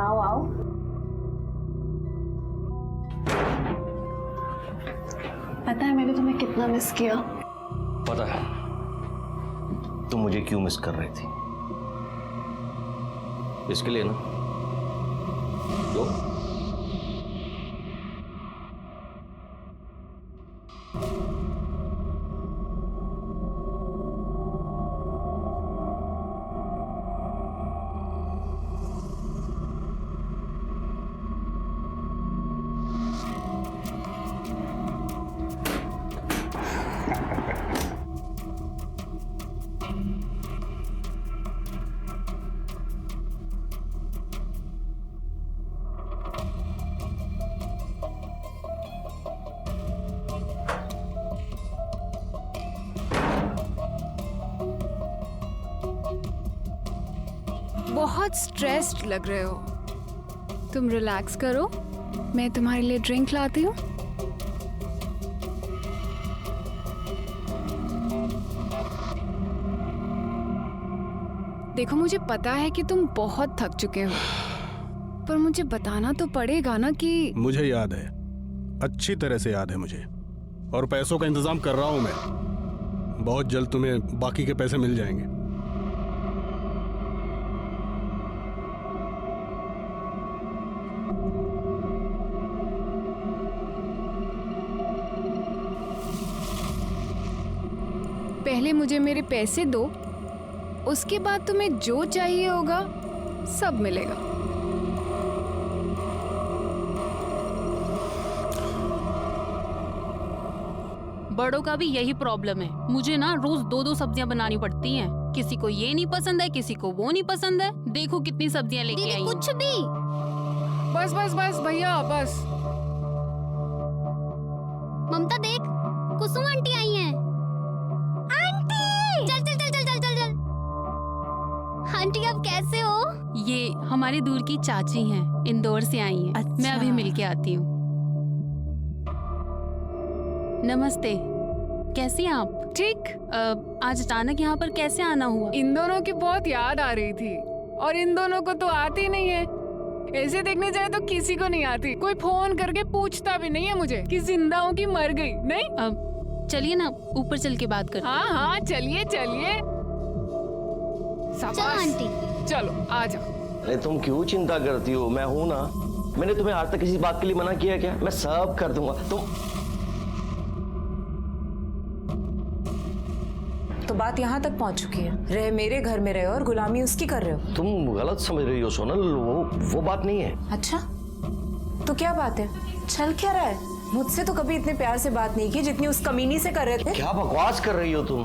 आओ आओ। पता है मैंने तुम्हें कितना मिस किया। पता है तुम मुझे क्यों मिस कर रही थी, इसके लिए ना। लो बहुत स्ट्रेस्ड लग रहे हो, तुम रिलैक्स करो, मैं तुम्हारे लिए ड्रिंक लाती हूँ। देखो मुझे पता है कि तुम बहुत थक चुके हो, पर मुझे बताना तो पड़ेगा ना कि मुझे याद है, अच्छी तरह से याद है मुझे, और पैसों का इंतजाम कर रहा हूं मैं। बहुत जल्द तुम्हें बाकी के पैसे मिल जाएंगे। पहले मुझे मेरे पैसे दो, उसके बाद तुम्हें जो चाहिए होगा सब मिलेगा। बड़ों का भी यही प्रॉब्लम है। मुझे ना रोज दो दो सब्जियां बनानी पड़ती हैं। किसी को ये नहीं पसंद है, किसी को वो नहीं पसंद है। देखो कितनी सब्जियां लेके आई हूं। कुछ भी। बस बस बस भैया बस। ममता देख, कुसुम आंटी आई हैं। आंटी चल चल चल चल चल चल चल। आंटी आप कैसे हो? ये हमारी दूर की चाची हैं, इंदौर से आई हैं। अच्छा। मैं अभी मिलके आती हूँ। नमस्ते, कैसी हैं आप? ठीक। आज अचानक यहाँ पर कैसे आना हुआ? इन दोनों की बहुत याद आ रही थी, और इन दोनों को तो आती नहीं है। ऐसे देखने जाए तो किसी को नहीं आती। कोई फोन करके पूछता भी नहीं है मुझे कि जिंदा हूँ कि मर गई। नहीं, चलिए ना ऊपर चल के बात करते हैं। हाँ हाँ चलिए चलिए। चलो आंटी। चलो आ जाओ। अरे तुम क्यों चिंता करती हो, मैं हूं ना। मैंने तुम्हें आज तक किसी बात के लिए मना किया क्या? मैं सब कर दूंगा। तो बात यहाँ तक पहुँच चुकी है, रहे मेरे घर में रहे और गुलामी उसकी कर रहे हो। तुम गलत समझ रही हो सोनल, वो बात नहीं है। अच्छा तो क्या बात है? चल क्या रहा है? मुझसे तो कभी इतने प्यार से बात नहीं की जितनी उस कमीनी से कर रहे थे। क्या बकवास कर रही हो तुम,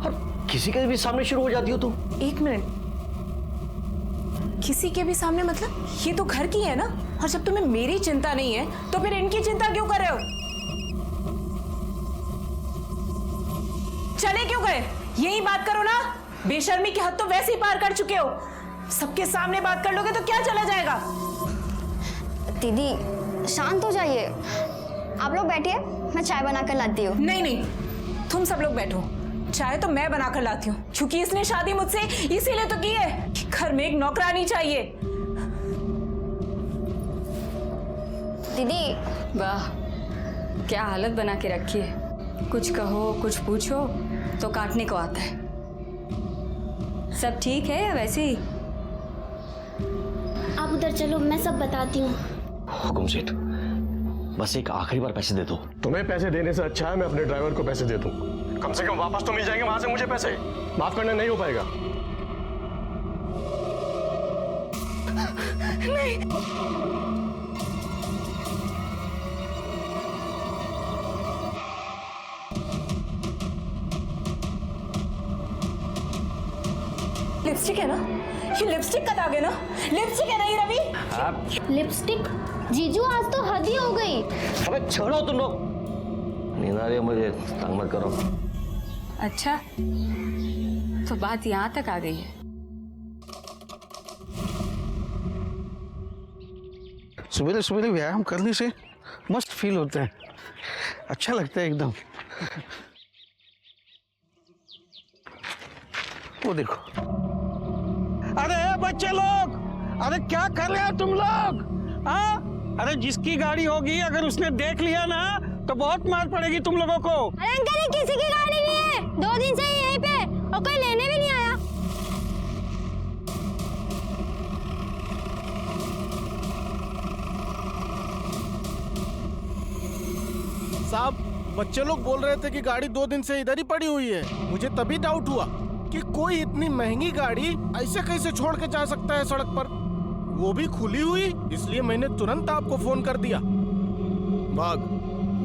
और किसी के भी सामने शुरू हो जाती हो तुम। एक मिनट, किसी के भी सामने मतलब? ये तो घर की है ना, और जब तुम्हें मेरी चिंता नहीं है तो फिर इनकी चिंता क्यों कर रहे हो? चले क्यों गए? यही बात करो ना। बेशर्मी की हद तो वैसे ही पार कर चुके हो। सबके सामने बात कर लोगे तो क्या चला जाएगा? दीदी शांत हो जाइए, आप लोग बैठिए, मैं चाय बना कर लाती हूँ। नहीं नहीं, तुम सब लोग बैठो। चाय तो मैं बनाकर लाती हूँ, क्योंकि इसने शादी मुझसे इसीलिए तो की है कि घर में एक नौकरानी चाहिए। दीदी वाह, क्या हालत बना के रखी है। कुछ कहो कुछ पूछो तो काटने को आता है। सब ठीक है या वैसे ही? आप उधर चलो, मैं सब बताती हूँ। हुकुम सेठ, बस एक आखिरी बार पैसे दे दो। तुम्हें पैसे देने से अच्छा है मैं अपने ड्राइवर को पैसे दे दूं। कम से कम वापस तो मिल जाएंगे वहां से मुझे पैसे। माफ करना नहीं हो पाएगा। लिपस्टिक है ना? ये लिपस्टिक का दाग है ना? लिपस्टिक है ना ये रवि? लिपस्टिक? जीजू आज तो हद ही हो गई। अबे छोड़ो तुम लोग, नींद आ रही है मुझे, तंग मत करो। अच्छा तो बात यहाँ तक आ गई है। सवेरे सवेरे व्यायाम करने से मस्त फील होता है, अच्छा लगता है एकदम। वो देखो, अरे बच्चे लोग अरे क्या कर रहे हो तुम लोग? हाँ, अरे जिसकी गाड़ी होगी अगर उसने देख लिया ना तो बहुत मार पड़ेगी तुम लोगों को। अरे अंकल ये किसी की गाड़ी नहीं है, 2 दिन से यहीं पे और कोई लेने भी नहीं आया। साहब, बच्चे लोग बोल रहे थे कि गाड़ी 2 दिन से इधर ही पड़ी हुई है। मुझे तभी डाउट हुआ कि कोई इतनी महंगी गाड़ी ऐसे कैसे छोड़ के जा सकता है सड़क पर, वो भी खुली हुई। इसलिए मैंने तुरंत आपको फोन कर दिया। भाग,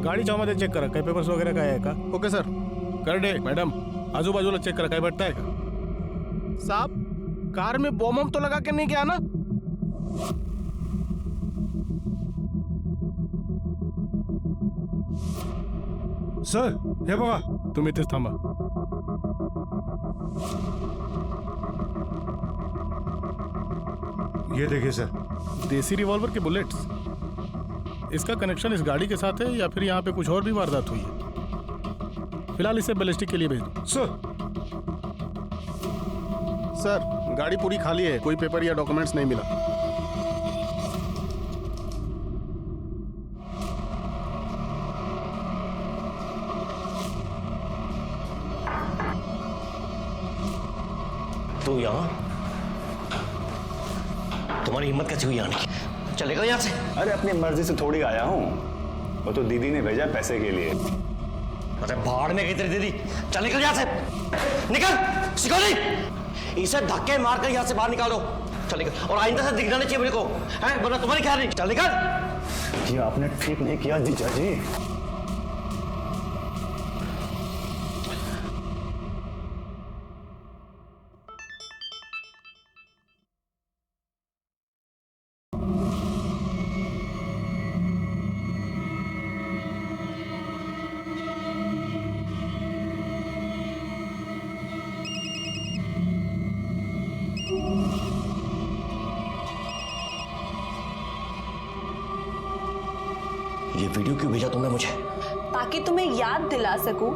गाड़ी मध्ये चेक करा, काही पेपर्स वगैरह काय आहे का? ओके सर, कर दे। मैडम, आजूबाजूला चेक करा, काही भेटता है का? साहब, कार में बॉम्ब तो लगा के नहीं गया ना? सर, हे बघा, तुम्ही इथेच थांबा। ये देखिए सर, देसी रिवॉल्वर के बुलेट्स। इसका कनेक्शन इस गाड़ी के साथ है या फिर यहाँ पे कुछ और भी वारदात हुई है? फिलहाल इसे बैलिस्टिक के लिए भेज दो। सर, गाड़ी पूरी खाली है, कोई पेपर या डॉक्यूमेंट्स नहीं मिला। तू यहाँ? तुम्हारी हिम्मत कैसे हुई आने की? चलेगा यहाँ से? अरे अपनी मर्जी से थोड़ी आया हूँ, वो तो दीदी ने भेजा पैसे के लिए। अरे भाड़ में गई तेरी दीदी। चल निकल यहाँ से, निकल। सिकोली, इसे धक्के मार कर यहाँ से बाहर निकालो। चल निकल, और आइंदा से दिखना नहीं चाहिए मेरे को, हैं? वरना तुम्हारी क्या नहीं। चल निकल। ये आपने ठीक नहीं किया जीजा जी। ये वीडियो क्यों भेजा तुमने मुझे? ताकि तुम्हें याद दिला सकूं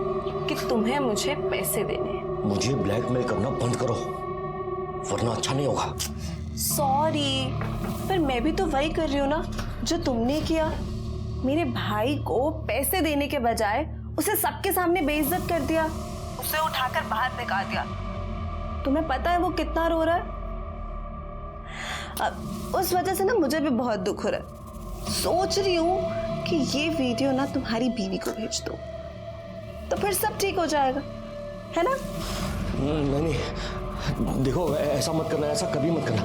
कि तुम्हें मुझे पैसे देने हैं। मुझे ब्लैकमेल करना बंद करो, वरना अच्छा नहीं होगा। सॉरी, पर मैं भी तो वही कर रही हूँ ना जो तुमने किया। मेरे भाई को पैसे देने के बजाय उसे सबके सामने बेइज्जत कर दिया, उसे उठाकर बाहर फेंका दिया। तुम्हें पता है वो कितना रो रहा है? अब उस वजह से ना मुझे भी बहुत दुख हो रहा है। सोच रही हूँ कि ये वीडियो ना तुम्हारी बीवी को भेज दो, तो फिर सब ठीक हो जाएगा, है ना? नहीं, देखो ऐसा मत करना, ऐसा कभी मत करना।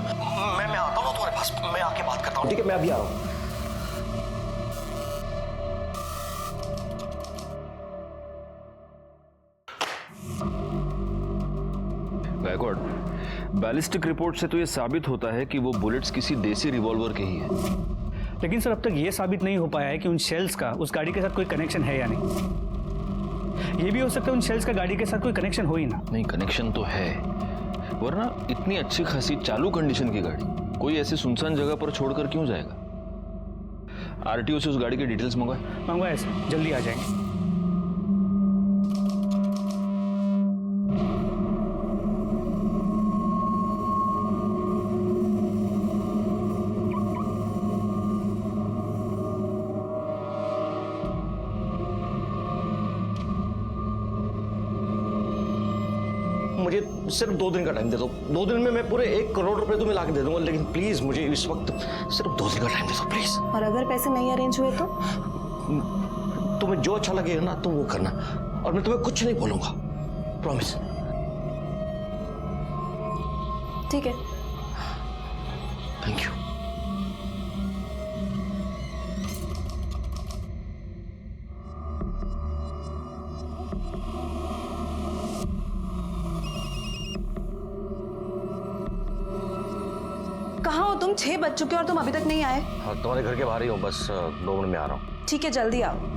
मैं आता हूँ तुम्हारे पास, मैं आके बात करता हूँ, ठीक है? मैं अभी आ रहा हूँ। गायकवाड़, बैलिस्टिक रिपोर्ट से तो ये साबित होता है कि वो बुलेट्स किसी देसी रिवॉल्वर के ही हैं। लेकिन सर अब तक ये साबित नहीं हो पाया है कि उन शेल्स का उस गाड़ी के साथ कोई कनेक्शन है या नहीं। ये भी हो सकता है उन शेल्स का गाड़ी के साथ कोई कनेक्शन हो ही ना। नहीं, कनेक्शन तो है, वरना इतनी अच्छी खासी चालू कंडीशन की गाड़ी कोई ऐसी सुनसान जगह पर छोड़कर क्यों जाएगा? आरटीओ से उस गाड़ी की डिटेल्स मंगवाए सर, जल्दी आ जाएंगे। मुझे सिर्फ 2 दिन का टाइम दे दो। 2 दिन में मैं पूरे 1 करोड़ रुपए तुम्हें लाके दे दूंगा, लेकिन प्लीज मुझे इस वक्त सिर्फ 2 दिन का टाइम दे दो प्लीज। और अगर पैसे नहीं अरेंज हुए तो? तुम्हें जो अच्छा लगेगा ना तुम वो करना, और मैं तुम्हें कुछ नहीं बोलूंगा, प्रॉमिस। ठीक है। Thank you. कहाँ हो तुम? 6 बज चुके और तुम अभी तक नहीं आए। हाँ, तुम्हारे घर के बाहर ही हूँ, बस 2 मिनट में आ रहा हूँ। ठीक है, जल्दी आओ।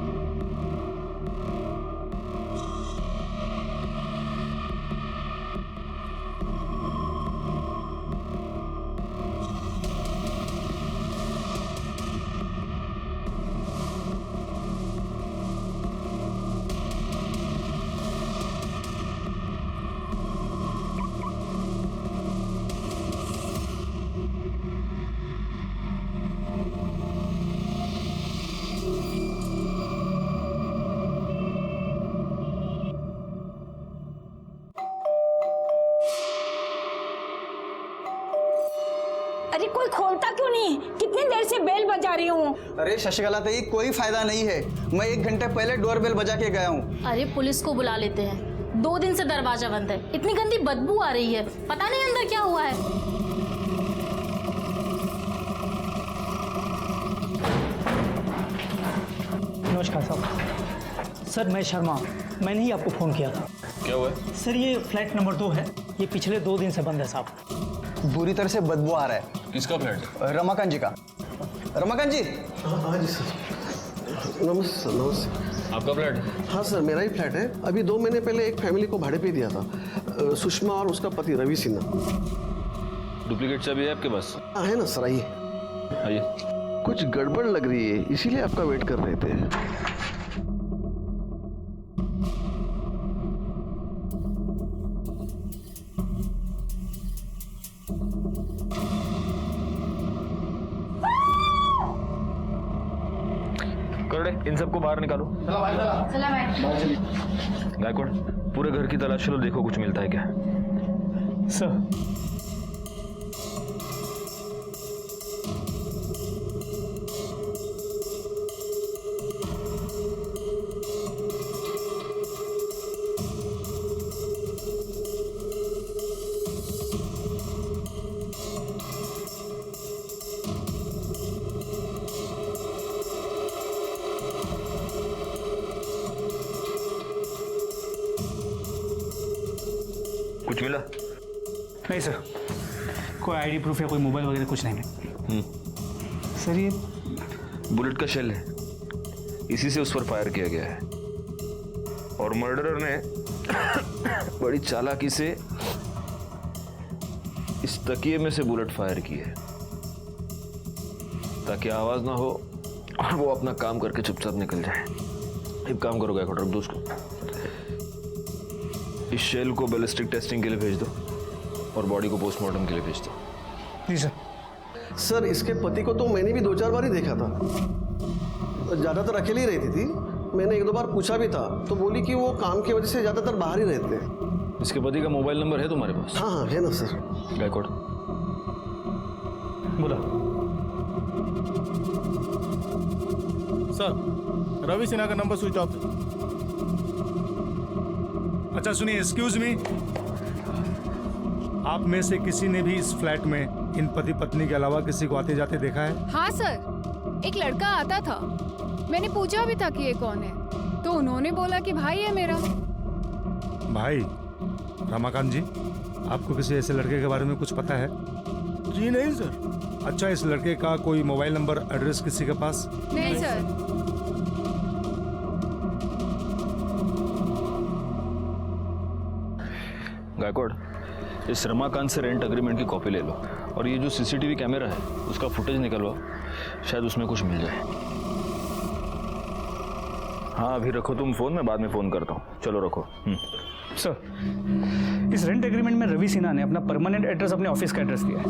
अरे कोई खोलता क्यों नहीं? कितनी देर से बेल बजा रही हूँ। अरे शशिकला ताई, कोई फायदा नहीं है। मैं 1 घंटे पहले डोरबेल बजा के गया हूँ। अरे पुलिस को बुला लेते हैं, 2 दिन से दरवाजा बंद है, इतनी गंदी बदबू आ रही है, पता नहीं अंदर क्या हुआ है। नमस्कार साहब। सर मैं शर्मा, मैंने ही आपको फ़ोन किया था। क्या हुआ? सर ये फ्लैट नंबर 2 है, ये पिछले 2 दिन से बंद है साहब। बुरी तरह से बदबू आ रहा है। किसका फ्लैट? रमाकांत जी का। रमाकांत जी। हाँ जी सर। नमस्ते नमस्ते। आपका फ्लैट? हाँ सर, मेरा ही फ्लैट है। अभी 2 महीने पहले एक फैमिली को भाड़े पे दिया था, सुषमा और उसका पति रवि सिन्हा। डुप्लीकेट चाबी है आपके पास? हाँ है ना सर, आइए। आइए। कुछ गड़बड़ लग रही है, इसीलिए आपका वेट कर रहे थे। इन सबको बाहर निकालो। गायकवाड़, पूरे घर की तलाश लो, देखो कुछ मिलता है क्या। सर कुछ मिला? नहीं सर, कोई आईडी प्रूफ या कोई मोबाइल वगैरह कुछ नहीं है। सर ये बुलेट का शेल है, इसी से उस पर फायर किया गया है और मर्डरर ने बड़ी चालाकी से इस तकिए में से बुलेट फायर की है ताकि आवाज ना हो और वो अपना काम करके चुपचाप निकल जाए। एक काम करो गायकवाड़, रख दो उसको। इस शेल को बैलिस्टिक टेस्टिंग के लिए भेज दो और बॉडी को पोस्टमार्टम के लिए भेज दो। जी सर। सर इसके पति को तो मैंने भी 2-4 बार ही देखा था, ज्यादातर अकेले ही रहती थी। मैंने 1-2 बार पूछा भी था तो बोली कि वो काम की वजह से ज्यादातर बाहर ही रहते हैं। इसके पति का मोबाइल नंबर है तुम्हारे पास? हाँ हाँ है ना सर। गायकवाड़ बोला। सर रवि सिन्हा का नंबर स्विच ऑफ। अच्छा सुनिए, एक्सक्यूज मी, आप में से किसी ने भी इस फ्लैट में इन पति पत्नी के अलावा किसी को आते जाते देखा है? हाँ सर, एक लड़का आता था, मैंने पूछा भी था कि ये कौन है, तो उन्होंने बोला कि भाई है मेरा। भाई? रमाकांत जी, आपको किसी ऐसे लड़के के बारे में कुछ पता है? जी नहीं सर। अच्छा, इस लड़के का कोई मोबाइल नंबर, एड्रेस किसी के पास? नहीं सर। गायकवाड़, इस रमाकांत से रेंट एग्रीमेंट की कॉपी ले लो और ये जो सीसीटीवी कैमरा है उसका फुटेज निकलवाओ, शायद उसमें कुछ मिल जाए। हाँ अभी रखो तुम फोन, में बाद में फोन करता हूँ। चलो रखो। सर इस रेंट एग्रीमेंट में रवि सिन्हा ने अपना परमानेंट एड्रेस अपने ऑफिस का एड्रेस दिया है,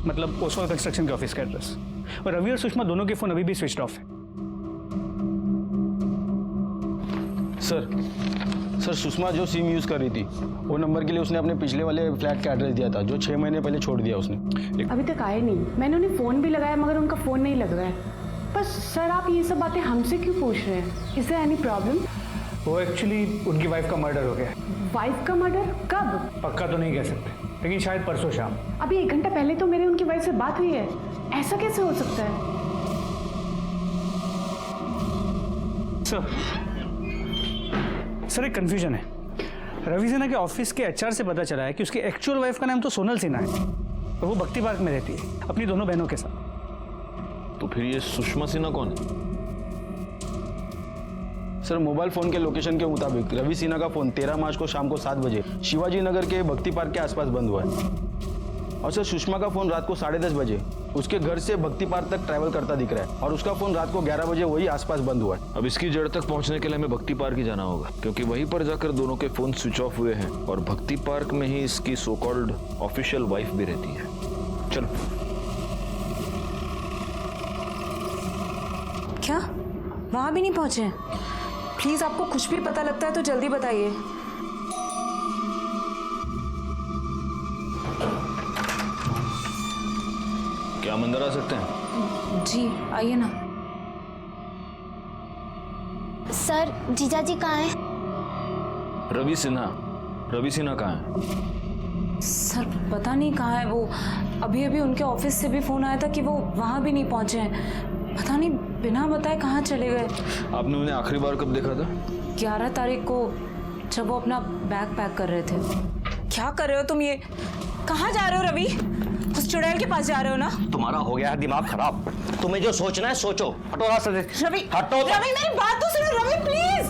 मतलब ओसवाल कंस्ट्रक्शन के ऑफिस का एड्रेस। और रवि और सुषमा दोनों के फोन अभी भी स्विच ऑफ है। सर सुषमा जो सिम यूज कर रही थी वो नंबर के लिए उसने अपने पिछले वाले फ्लैट का एड्रेस दिया था जो 6 महीने पहले छोड़ दिया उसने। अभी तक आए नहीं। मैंने उन्हें फ़ोन भी लगाया मगर उनका फ़ोन नहीं लग रहा है। पर सर आप ये सब बातें हमसे क्यों पूछ रहे हैं? Is there any problem? वो एक्चुअली उनकी वाइफ का मर्डर हो गया। वाइफ का मर्डर? कब? पक्का तो नहीं कह सकते, लेकिन शायद परसों शाम। अभी 1 घंटा पहले तो मेरे उनकी वाइफ से बात हुई है, ऐसा कैसे हो सकता है? सर एक कंफ्यूजन है। रवि सिन्हा के ऑफिस के एचआर से पता चला है कि उसकी एक्चुअल वाइफ का नाम तो सोनल सिन्हा है और वो भक्ति पार्क में रहती है अपनी दोनों बहनों के साथ। तो फिर ये सुषमा सिन्हा कौन है? सर मोबाइल फोन के लोकेशन के मुताबिक रवि सिन्हा का फोन 13 मार्च को शाम को 7 बजे शिवाजी नगर के भक्ति पार्क के आसपास बंद हुआ है। और सर सुषमा का फोन रात को 10:30 बजे उसके घर से भक्ति पार्क तक ट्रैवल करता दिख रहा है और उसका फोन रात को 11 बजे वही आसपास बंद हुआ है। अब इसकी जड़ तक पहुंचने के लिए हमें भक्ति पार्क ही जाना होगा, क्योंकि वहीं पर जाकर दोनों के फोन स्विच ऑफ हुए हैं और भक्ति पार्क में ही इसकी सो कॉल्ड ऑफिशियल वाइफ भी रहती है। चलो। क्या वहां भी नहीं पहुंचे? प्लीज आपको कुछ भी पता लगता है तो जल्दी बताइए। अंदर आ सकते हैं? जी आइए ना। सर जीजा जी कहाँ हैं? रवि सिन्हा कहाँ है? सर पता नहीं कहाँ है वो। अभी अभी उनके ऑफिस से भी फोन आया था कि वो वहाँ भी नहीं पहुँचे हैं। पता नहीं बिना बताए कहाँ चले गए। आपने उन्हें आखिरी बार कब देखा था? 11 तारीख को, जब वो अपना बैग पैक कर रहे थे। क्या कर रहे हो तुम ये? कहाँ जा रहे हो रवि? उस चुड़ैल के पास जा रहे हो ना? तुम्हारा हो गया है दिमाग खराब। तुम्हें जो सोचना है सोचो। हटो रास्ते से। रवि, हटो। रवि मेरी बात तो सुनो रवि प्लीज।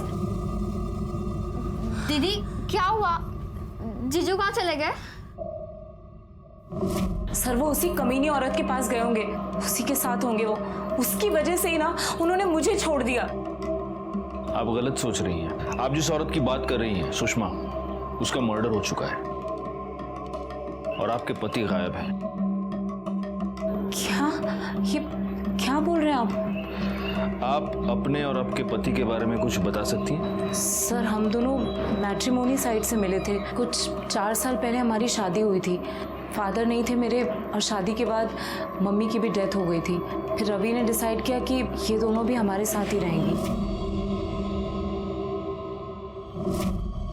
दीदी क्या हुआ? जीजू कहाँ चले गए? सर वो उसी कमीनी औरत के पास गए होंगे, उसी के साथ होंगे वो। उसकी वजह से ही ना उन्होंने मुझे छोड़ दिया। आप गलत सोच रही हैं। आप जिस औरत की बात कर रही हैं, सुषमा, उसका मर्डर हो चुका है और आपके पति गायब हैं। क्या? ये क्या बोल रहे हैं आप? आप अपने और आपके पति के बारे में कुछ बता सकती हैं? सर हम दोनों मैट्रिमोनी साइट से मिले थे। कुछ 4 साल पहले हमारी शादी हुई थी। फादर नहीं थे मेरे और शादी के बाद मम्मी की भी डेथ हो गई थी। फिर रवि ने डिसाइड किया कि ये दोनों भी हमारे साथ ही रहेंगी।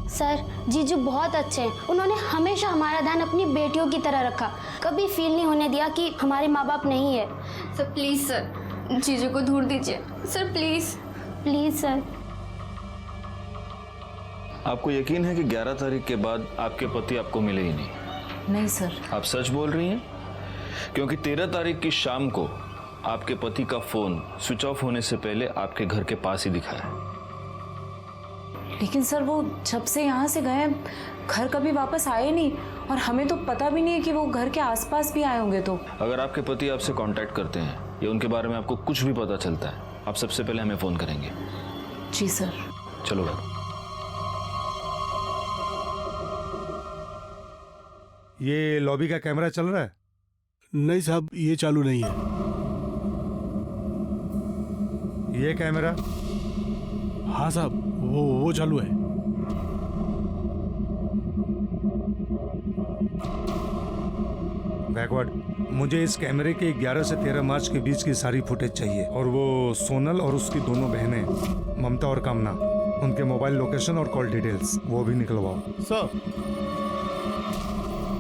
सर जीजू बहुत अच्छे हैं। उन्होंने हमेशा हमारा ध्यान अपनी बेटियों की तरह रखा। कभी फील नहीं होने दिया कि हमारे माँ बाप नहीं है। सर प्लीज़ सर, जीजू को ढूंढ दीजिए सर, प्लीज़ प्लीज़ सर। आपको यकीन है कि 11 तारीख के बाद आपके पति आपको मिले ही नहीं? नहीं सर। आप सच बोल रही हैं? क्योंकि 13 तारीख की शाम को आपके पति का फोन स्विच ऑफ होने से पहले आपके घर के पास ही दिखा है। लेकिन सर वो जब से यहाँ से गए घर कभी वापस आए नहीं, और हमें तो पता भी नहीं है कि वो घर के आसपास भी आए होंगे। तो अगर आपके पति आपसे कांटेक्ट करते हैं या उनके बारे में आपको कुछ भी पता चलता है, आप सबसे पहले हमें फोन करेंगे। जी सर। चलो बैठो। ये लॉबी का कैमरा चल रहा है? नहीं साहब, ये चालू नहीं है। ये कैमरा? हाँ साहब, वो चालू है। बैकवर्ड, मुझे इस कैमरे के 11 से 13 मार्च के बीच की सारी फुटेज चाहिए, और वो सोनल और उसकी दोनों बहनें ममता और कामना, उनके मोबाइल लोकेशन और कॉल डिटेल्स वो भी निकलवाओ। सर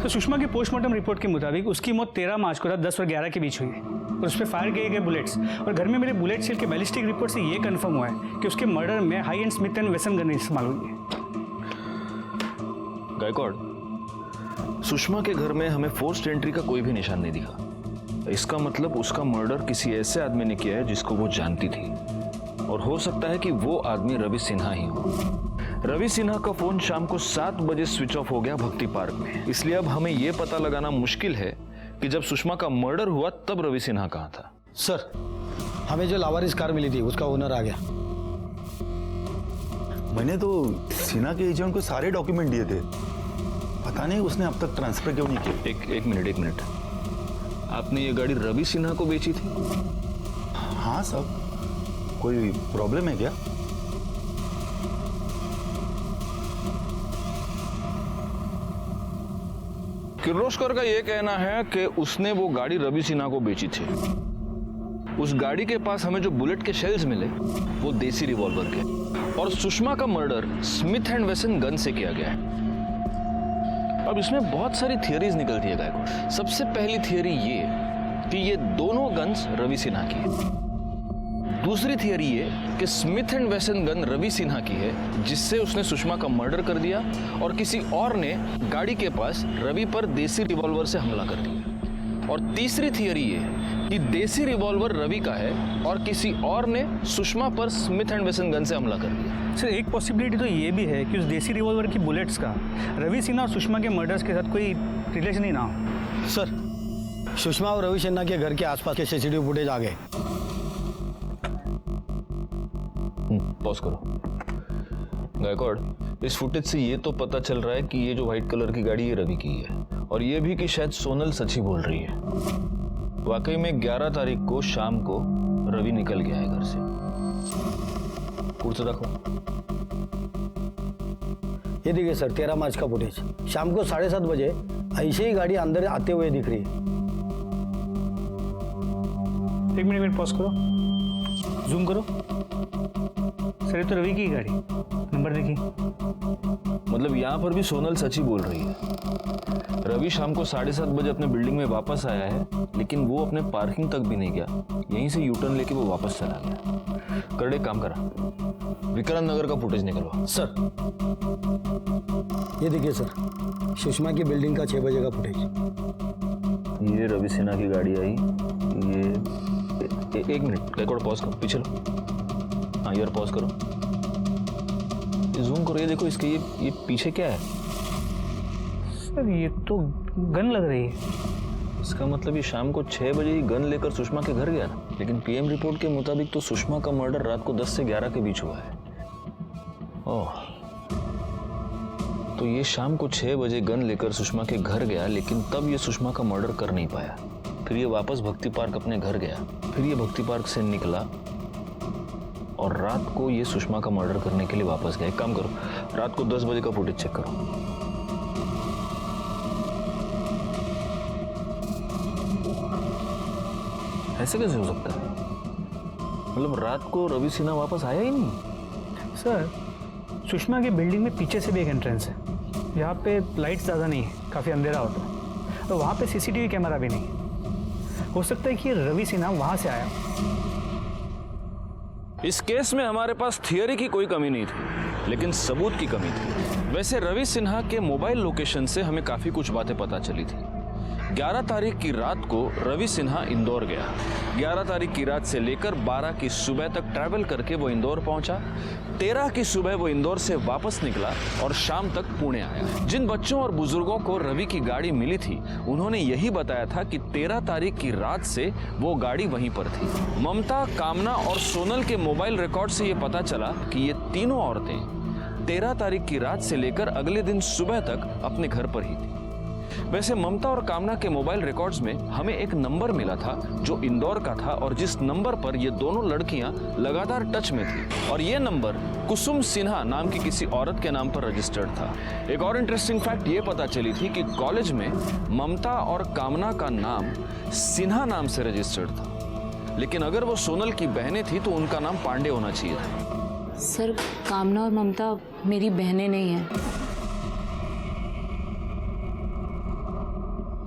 तो सुषमा की पोस्टमार्टम रिपोर्ट के मुताबिक उसकी मौत 13 मार्च को रात 10 और 11 के बीच हुई है और उस पर फायर किए गए बुलेट्स, और घर में मेरे बुलेट शेल के बैलिस्टिक रिपोर्ट से ये कंफर्म हुआ है कि उसके मर्डर में high and Smith and Wesson gun इस्तेमाल हुई है। गायकवाड़, सुषमा के घर में हमें फोर्स्ड एंट्री का कोई भी निशान नहीं दिखा। इसका मतलब उसका मर्डर किसी ऐसे आदमी ने किया है जिसको वो जानती थी, और हो सकता है कि वो आदमी रवि सिन्हा ही हो। रवि सिन्हा का फोन शाम को 7 बजे स्विच ऑफ हो गया भक्ति पार्क में। इसलिए अब हमें यह पता लगाना मुश्किल है कि जब सुषमा का मर्डर हुआ तब रवि सिन्हा कहाँ था। सर, हमें जो लावारिस कार मिली थी उसका ओनर आ गया। मैंने तो सिन्हा के एजेंट को सारे डॉक्यूमेंट दिए थे, पता नहीं उसने अब तक ट्रांसफर क्यों नहीं किया। एक मिनट, आपने ये गाड़ी रवि सिन्हा को बेची थी? हाँ सर, कोई प्रॉब्लम है क्या? किर्लोस्कर का यह कहना है कि उसने वो गाड़ी रवि सिन्हा को बेची थी। उस गाड़ी के पास हमें जो बुलेट के शेल्स मिले वो देसी रिवॉल्वर के, और सुषमा का murder Smith and Wesson gun से किया गया है। अब इसमें बहुत सारी थियरीज निकलती है गायकवाड़। सबसे पहली थियरी ये कि ये दोनों गन्स रवि सिन्हा की है। दूसरी थियरी ये कि Smith and Wesson gun Ravi Sinha की है जिससे उसने सुषमा का मर्डर कर दिया, और किसी और ने गाड़ी के पास रवि पर देसी रिवॉल्वर से हमला कर दिया। और तीसरी थियरी ये कि देसी रिवॉल्वर रवि का है और किसी और ने सुषमा पर स्मिथ एंड वेसन गन से हमला कर दिया। सर एक पॉसिबिलिटी तो ये भी है कि उस देसी रिवॉल्वर की बुलेट्स का रवि सिन्हा और सुषमा के मर्डर्स के साथ कोई रिलेशन ही ना हो। सर, सुषमा और रवि सिन्हा के घर के आसपास के सीसीटीवी फुटेज आ गए। पॉज करो। गायकवाड़, इस फुटेज से ये तो पता चल रहा है कि ये जो व्हाइट कलर की गाड़ी है रवि की है, और ये भी कि शायद सोनल सच ही बोल रही है। वाकई में 11 तारीख को शाम को रवि निकल गया है घर से। कुर्सी रखो। ये देखिए सर, 13 मार्च का फुटेज। शाम को 7:30 बजे ऐसे ही गाड़ी अंदर आते हुए दिख रही है। एक मिनट पॉज करो, जूम करो। सर ये तो रवि की गाड़ी, नंबर देखिए। मतलब यहाँ पर भी सोनल सच ही बोल रही है। रवि शाम को 7:30 बजे अपने बिल्डिंग में वापस आया है, लेकिन वो अपने पार्किंग तक भी नहीं गया, यहीं से यू टर्न लेके वो वापस चला गया। करड़े काम करा, विक्रांत नगर का फुटेज निकलवा। सर ये देखिए सर, सुषमा की बिल्डिंग का 6 बजे का फुटेज। ये रवि सिन्हा की गाड़ी आई, ये एक मिनट रिकॉर्ड पॉज करो, पीछे लो। हाँ यार पॉज करो, जूम करो, ये देखो इसके ये पीछे क्या है? सर ये तो गन लग रही है। इसका मतलब ये शाम को 6 बजे ही गन लेकर सुषमा के घर गया, लेकिन पीएम रिपोर्ट के मुताबिक तो सुषमा का मर्डर रात को 10 से 11 के बीच हुआ है। ओह, तो ये शाम को 6 बजे गन लेकर सुषमा के घर गया, लेकिन तब ये सुषमा का मर्डर कर नहीं पाया। फिर ये वापस भक्ति पार्क अपने घर गया, फिर ये भक्ति पार्क से निकला और रात को ये सुषमा का मर्डर करने के लिए वापस गया। एक काम करो, रात को 10 बजे का फुटेज चेक करो। ऐसे कैसे हो सकता है? मतलब रात को रवि सिन्हा वापस आया ही नहीं? सर सुषमा की बिल्डिंग में पीछे से भी एक एंट्रेंस है, यहाँ पे लाइट्स ज़्यादा नहीं है, काफ़ी अंधेरा होता है, तो वहाँ पे सीसीटीवी कैमरा भी नहीं है। हो सकता है कि रवि सिन्हा वहाँ से आया। इस केस में हमारे पास थियरी की कोई कमी नहीं थी, लेकिन सबूत की कमी थी। वैसे रवि सिन्हा के मोबाइल लोकेशन से हमें काफ़ी कुछ बातें पता चली थी। 11 तारीख की रात को रवि सिन्हा इंदौर गया। 11 तारीख की रात से लेकर 12 की सुबह तक ट्रैवल करके वो इंदौर पहुंचा। 13 की सुबह वो इंदौर से वापस निकला और शाम तक पुणे आया। जिन बच्चों और बुजुर्गों को रवि की गाड़ी मिली थी, उन्होंने यही बताया था कि 13 तारीख की रात से वो गाड़ी वहीं पर थी। ममता, कामना और सोनल के मोबाइल रिकॉर्ड से ये पता चला कि ये तीनों औरतें 13 तारीख की रात से लेकर अगले दिन सुबह तक अपने घर पर ही थी। वैसे ममता और कामना के मोबाइल रिकॉर्ड्स में हमें एक नंबर मिला था जो इंदौर का था और जिस नंबर पर ये दोनों लड़कियां लगातार टच में थी, और ये नंबर कुसुम सिन्हा नाम की किसी औरत के नाम पर रजिस्टर्ड था। एक और इंटरेस्टिंग फैक्ट ये पता चली थी कि कॉलेज में ममता और कामना का नाम सिन्हा नाम से रजिस्टर्ड था, लेकिन अगर वो सोनल की बहनें थी तो उनका नाम पांडे होना चाहिए था। सर कामना और ममता मेरी बहनें नहीं हैं।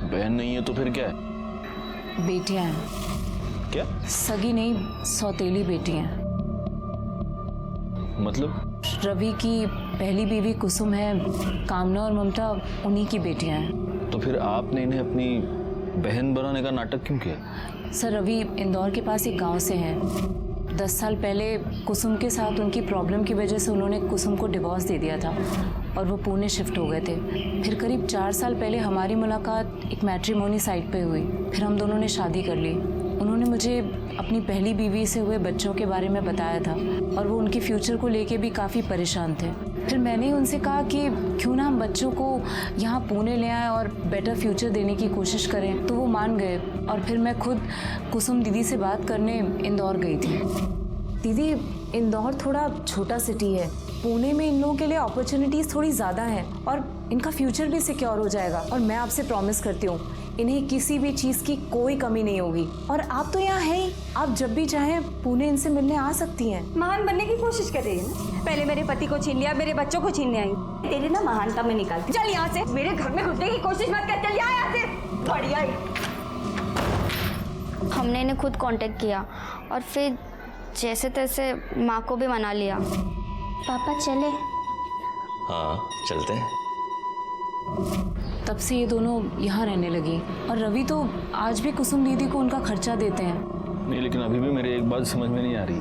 बहन नहीं है तो फिर क्या है? बेटियां हैं। क्या? सगी नहीं, सौतेली बेटियां हैं। मतलब? रवि की पहली बीवी कुसुम है, कामना और ममता उन्हीं की बेटियां हैं। तो फिर आपने इन्हें अपनी बहन बनाने का नाटक क्यों किया? सर रवि इंदौर के पास एक गांव से हैं। 10 साल पहले कुसुम के साथ उनकी प्रॉब्लम की वजह से उन्होंने कुसुम को डिवोर्स दे दिया था और वो पुणे शिफ्ट हो गए थे। फिर करीब 4 साल पहले हमारी मुलाकात एक मैट्रिमोनी साइट पे हुई। फिर हम दोनों ने शादी कर ली। उन्होंने मुझे अपनी पहली बीवी से हुए बच्चों के बारे में बताया था और वो उनके फ्यूचर को लेके भी काफ़ी परेशान थे। फिर मैंने उनसे कहा कि क्यों ना हम बच्चों को यहाँ पुणे ले आएं और बेटर फ्यूचर देने की कोशिश करें, तो वो मान गए और फिर मैं खुद कुसुम दीदी से बात करने इंदौर गई थी। दीदी इंदौर थोड़ा छोटा सिटी है, पुणे में इन लोगों के लिए अपॉर्चुनिटीज़ थोड़ी ज़्यादा हैं और इनका फ्यूचर भी सिक्योर हो जाएगा। और मैं आपसे प्रॉमिस करती हूँ इन्हें किसी भी चीज़ की कोई कमी नहीं होगी। और आप तो यहाँ हैं ही, आप जब भी चाहें पुणे इनसे मिलने आ सकती हैं। महान बनने की कोशिश कर रही है ना? पहले मेरे पति को छीन लिया, मेरे बच्चों को छीनने आई। तेरी ना महानता में निकाल, चल यहाँ से। मेरे घर में घुसने की कोशिश मत कर, चल यहाँ से। बढ़िया ही। हमने इन्हें खुद कांटेक्ट किया और फिर जैसे तैसे माँ को भी मना लिया। पापा चले? हाँ चलते हैं। तब से ये दोनों यहाँ रहने लगी और रवि तो आज भी कुसुम दीदी को उनका खर्चा देते हैं। नहीं, लेकिन अभी भी मेरे एक बात समझ में नहीं आ रही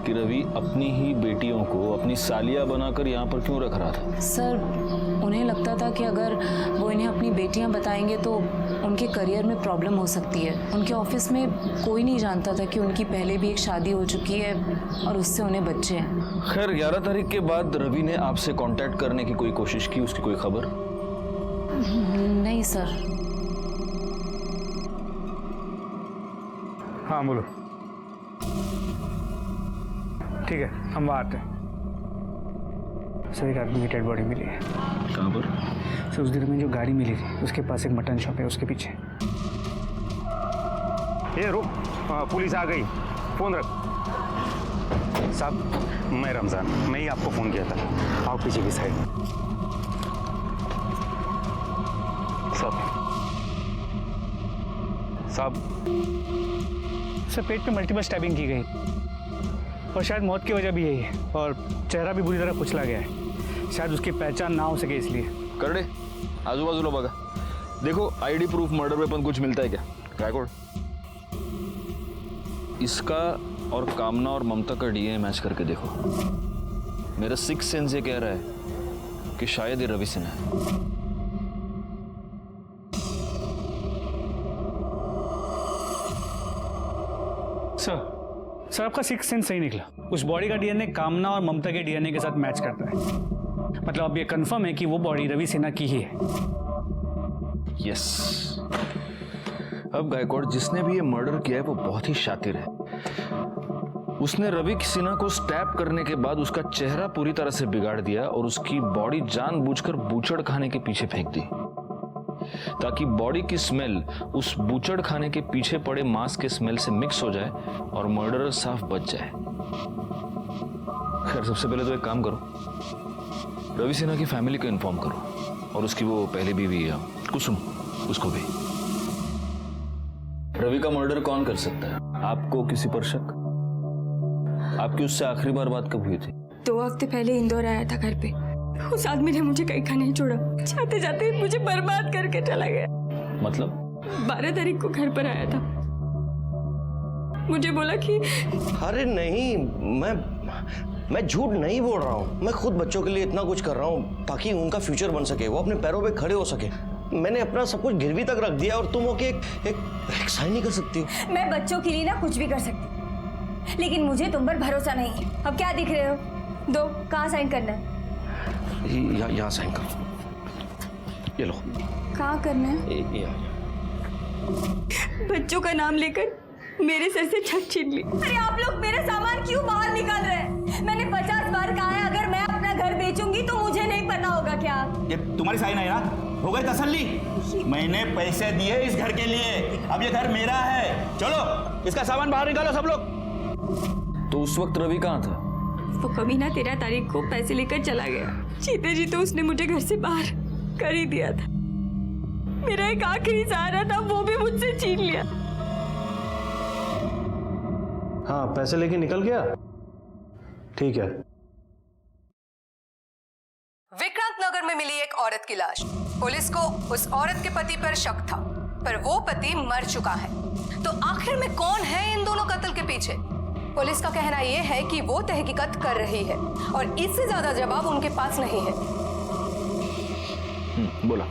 कि रवि अपनी ही बेटियों को अपनी सालिया बनाकर यहाँ पर क्यों रख रहा था? सर उन्हें लगता था कि अगर वो इन्हें अपनी बेटियां बताएंगे तो उनके करियर में प्रॉब्लम हो सकती है। उनके ऑफिस में कोई नहीं जानता था कि उनकी पहले भी एक शादी हो चुकी है और उससे उन्हें बच्चे हैं। खैर 11 तारीख के बाद रवि ने आपसे कांटेक्ट करने की कोई कोशिश की? उसकी कोई खबर? नहीं सर। हाँ बोलो। ठीक है हम वहाँ आते हैं। सर एक आदमी की डेड बॉडी मिली है। कहाँ पर? सर उस दिन में जो गाड़ी मिली थी उसके पास एक मटन शॉप है, उसके पीछे। ये रुक, पुलिस आ गई, फोन रख। साहब, मैं रमजान, मैं ही आपको फोन किया था। आओ पीछे की साइड। साहब, सर पेट पे मल्टीपल स्टैबिंग की गई और शायद मौत की वजह भी यही है, और चेहरा भी बुरी तरह कुचला गया है, शायद उसकी पहचान ना हो सके इसलिए। कर दे, आजू बाजू लो बगा। देखो आईडी प्रूफ, मर्डर वेपन कुछ मिलता है क्या? गायकवाड़, इसका और कामना और ममता का डीएनए मैच करके देखो। मेरा सिक्स सेंस ये कह रहा है कि शायद ये रवि सिन्हा है। सर आपका सिक्स सेंस सही निकला। उस बॉडी का डीएनए कामना और ममता के डीएनए के साथ मैच करता है। मतलब अब ये कंफर्म है कि वो बॉडी रवि सिन्हा की ही है। यस। अब गायकवाड़, जिसने भी ये मर्डर किया है वो बहुत ही शातिर है। उसने रवि सिन्हा को स्टैब करने के बाद उसका चेहरा पूरी तरह से बिगाड़ दिया और उसकी बॉडी जानबूझकर बूचड़ खाने के पीछे फेंक दी, ताकि बॉडी की स्मेल उस बूचड़ खाने के पीछे पड़े मांस के स्मेल से मिक्स हो जाए और मर्डरर साफ बच जाए। खैर, सबसे पहले तो एक काम करो, रवि सिन्हा की फैमिली को इन्फॉर्म करो और उसकी वो पहली बीवी कुसुम, उसको भी। रवि का मर्डर कौन कर सकता है? आपको किसी पर शक? आपकी उससे आखिरी बार बात कब हुई थी? 2 हफ्ते पहले इंदौर आया था घर पे। उस आदमी ने मुझे कहीं का नहीं छोड़ा, जाते जाते मुझे बर्बाद करके चला गया। मतलब? 12 तारीख को घर पर आया था, मुझे बोला कि अरे नहीं, मैं झूठ नहीं बोल रहा हूँ। मैं खुद बच्चों के लिए इतना कुछ कर रहा हूँ ताकि उनका फ्यूचर बन सके, वो अपने पैरों पे खड़े हो सके। मैंने अपना सब कुछ गिरवी तक रख दिया और तुम होके एक साइन नहीं कर सकती हो। मैं बच्चों के लिए ना कुछ भी कर सकती, लेकिन मुझे तुम पर भरोसा नहीं है। अब क्या दिख रहे हो? दो, कहाँ साइन करना है? यहाँ साइन करो। ये लो। कहाँ करना है? बच्चों का नाम लेकर मेरे सर से छत छीन ली। अरे आप लोग मेरा सामान क्यों बाहर निकाल रहे हैं? मैंने 50 बार कहा है, अगर मैं अपना घर बेचूंगी तो मुझे नहीं पता होगा क्या? ये तुम्हारी साइन है ना? हो गई तसल्ली? मैंने पैसे दिए इस घर के लिए, अब ये घर मेरा है। चलो इसका सामान बाहर निकालो सब लोग। तो उस वक्त रवि कहाँ था? वो कमीना 13 तारीख को पैसे लेकर चला गया। जीते जी तो उसने मुझे घर से बाहर कर ही दिया था। मेरा एक आखिरी सहारा था, वो भी मुझसे छीन लिया। हाँ, पैसे लेके निकल गया। ठीक है। विक्रांत नगर में मिली एक औरत की लाश। पुलिस को उस औरत के पति पर शक था, पर वो पति मर चुका है। तो आखिर में कौन है इन दोनों कत्ल के पीछे? पुलिस का कहना यह है कि वो तहकीकात कर रही है और इससे ज्यादा जवाब उनके पास नहीं है। बोला।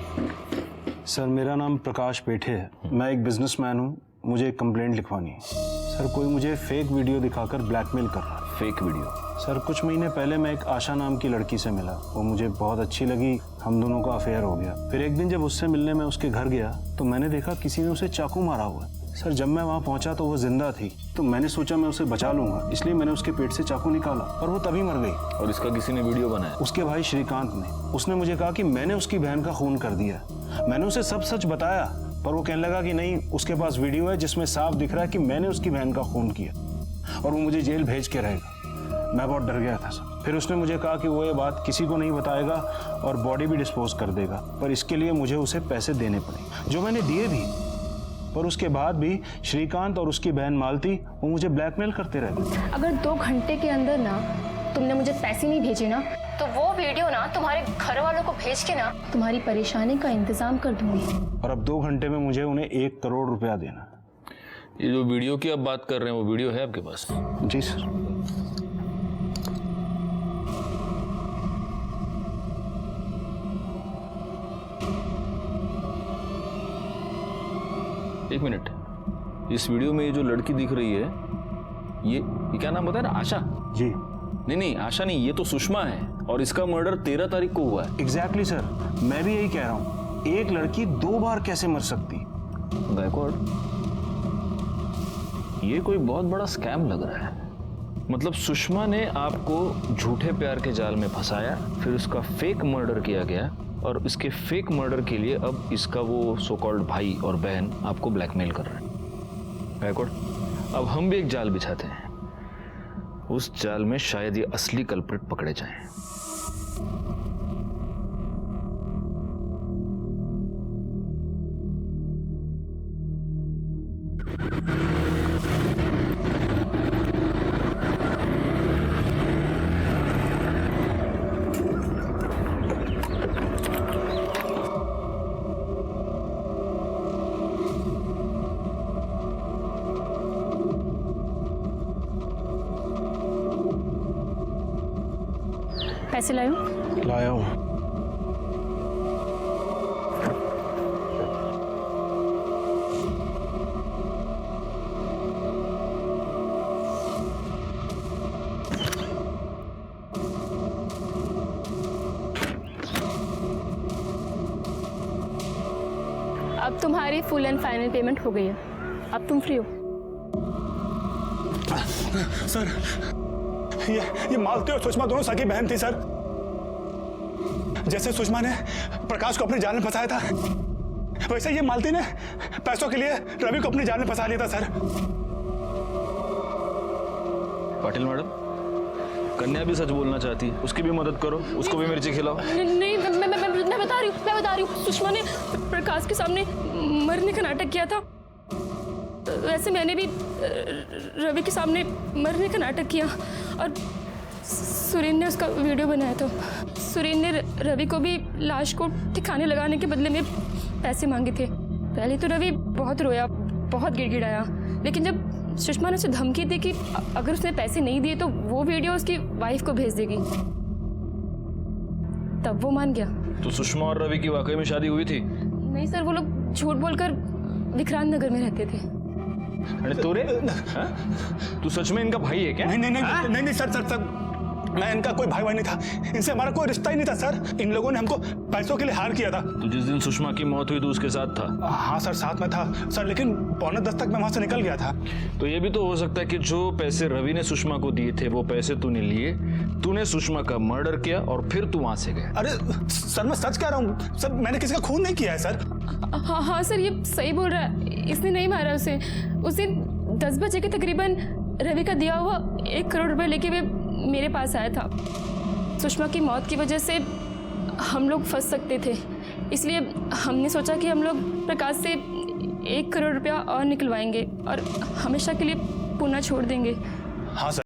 सर, मेरा नाम प्रकाश पेठे है। मैं एक बिजनेसमैन हूँ। मुझे एक कंप्लेंट लिखवानी है। सर, कोई मुझे फेक वीडियो दिखाकर ब्लैकमेल कर रहा है। Fake video? सर, कुछ महीने पहले मैं एक आशा नाम की लड़की से मिला। वो मुझे बहुत अच्छी लगी, हम दोनों का अफेयर हो गया। फिर एक दिन जब उससे मिलने मैं उसके घर गया तो मैंने देखा किसी ने उसे चाकू मारा हुआ है। सर, जब मैं वहाँ पहुँचा तो वो जिंदा थी, तो मैंने सोचा मैं उसे बचा लूंगा, इसलिए मैंने उसके पेट से चाकू निकाला और वो तभी मर गई। और इसका किसी ने वीडियो बनाया? उसके भाई श्रीकांत ने। उसने मुझे कहा कि मैंने उसकी बहन का खून कर दिया। मैंने उसे सब सच बताया, पर वो कहने लगा कि नहीं, उसके पास वीडियो है जिसमें साफ दिख रहा है कि मैंने उसकी बहन का खून किया और वो मुझे जेल भेज के रहेगा। मैं बहुत डर गया था सर। फिर उसने मुझे कहा कि वो ये बात किसी को नहीं बताएगा और बॉडी भी डिस्पोज कर देगा, पर इसके लिए मुझे उसे पैसे देने पड़े, जो मैंने दिए भी। पर उसके बाद भी श्रीकांत और उसकी बहन मालती वो मुझे ब्लैकमेल करते रहते। अगर 2 घंटे के अंदर ना तुमने मुझे पैसे नहीं भेजे ना, तो वो वीडियो ना तुम्हारे घर वालों को भेज के ना तुम्हारी परेशानी का इंतजाम कर दूंगी। और अब 2 घंटे में मुझे उन्हें 1 करोड़ रुपया देना। ये जो वीडियो की आप बात कर रहे हैं, वो वीडियो है आपके पास? जी सर। एक मिनट, इस वीडियो में ये जो लड़की दिख रही है, ये क्या नाम बताया ना? आशा जी। नहीं, आशा नहीं, ये तो सुषमा है और इसका मर्डर 13 तारीख को हुआ है। एग्जैक्टली सर, मैं भी यही कह रहा हूँ। एक लड़की 2 बार कैसे मर सकती? गायकवाड़, ये कोई बहुत बड़ा स्कैम लग रहा है। मतलब सुषमा ने आपको झूठे प्यार के जाल में फंसाया, फिर उसका फेक मर्डर किया गया और इसके फेक मर्डर के लिए अब इसका वो सो कॉल्ड भाई और बहन आपको ब्लैकमेल कर रहे हैं। गायकवाड़, अब हम भी एक जाल बिछाते हैं। उस जाल में शायद ये असली कल्प्रिट पकड़े जाएं। पैसे लायो? लाया हूँ। अब तुम्हारी फुल एंड फाइनल पेमेंट हो गई है, अब तुम फ्री हो। सर, ये मालती और सुषमा दोनों सगी बहन थी सर। जैसे सुषमा ने प्रकाश को अपने जाल में फंसाया था, वैसे ये मालती ने पैसों के लिए रवि को अपने जाल में फंसा लिया था सर। पाटिल मैडम, कन्या भी सच बोलना चाहती है, उसकी भी मदद करो, उसको भी मिर्ची खिलाओ। नहीं, मैं बता रही हूँ। सुषमा ने प्रकाश के सामने मरने का नाटक किया था। वैसे मैंने भी रवि के सामने मरने का नाटक किया और सुरेन ने उसका वीडियो बनाया था। सुरेन ने रवि को भी लाश को ठिकाने लगाने के बदले में पैसे मांगे थे। पहले तो रवि बहुत रोया, बहुत गिड़गिड़ाया, लेकिन जब सुषमा ने उसे धमकी दी कि अगर उसने पैसे नहीं दिए तो वो वीडियो उसकी वाइफ को भेज देगी, तब वो मान गया। तो सुषमा और रवि की वाकई में शादी हुई थी? नहीं सर, वो लोग झूठ बोलकर विक्रांत नगर में रहते थे। अरे तोरे, तू सच में इनका भाई है क्या? नहीं सर, मैं इनका कोई भाई नहीं था। इनसे हमारा कोई रिश्ता ही नहीं था सर। इन लोगों ने हमको पैसों के लिए हार किया था। तो जिस दिन सुषमा की मौत हुई तो उसके साथ था? हाँ सर, साथ में था सर, लेकिन 9:45 तक मैं वहां से निकल गया था। तो ये भी तो हो सकता है कि जो पैसे रवि ने सुषमा को दिए थे वो पैसे तूने लिए, तूने सुषमा का मर्डर किया और फिर तू वहां से गया। अरे सर, मैं सच कह रहा हूँ सर, मैंने किसी का खून नहीं किया है सर। हाँ सर, ये सही बोल रहा है, इसने नहीं मारा उसे। उस दिन 10 बजे के तकरीबन रवि का दिया हुआ 1 करोड़ रुपए लेके वे मेरे पास आया था। सुषमा की मौत की वजह से हम लोग फंस सकते थे, इसलिए हमने सोचा कि हम लोग प्रकाश से 1 करोड़ रुपया और निकलवाएंगे और हमेशा के लिए पुणे छोड़ देंगे। हाँ सर।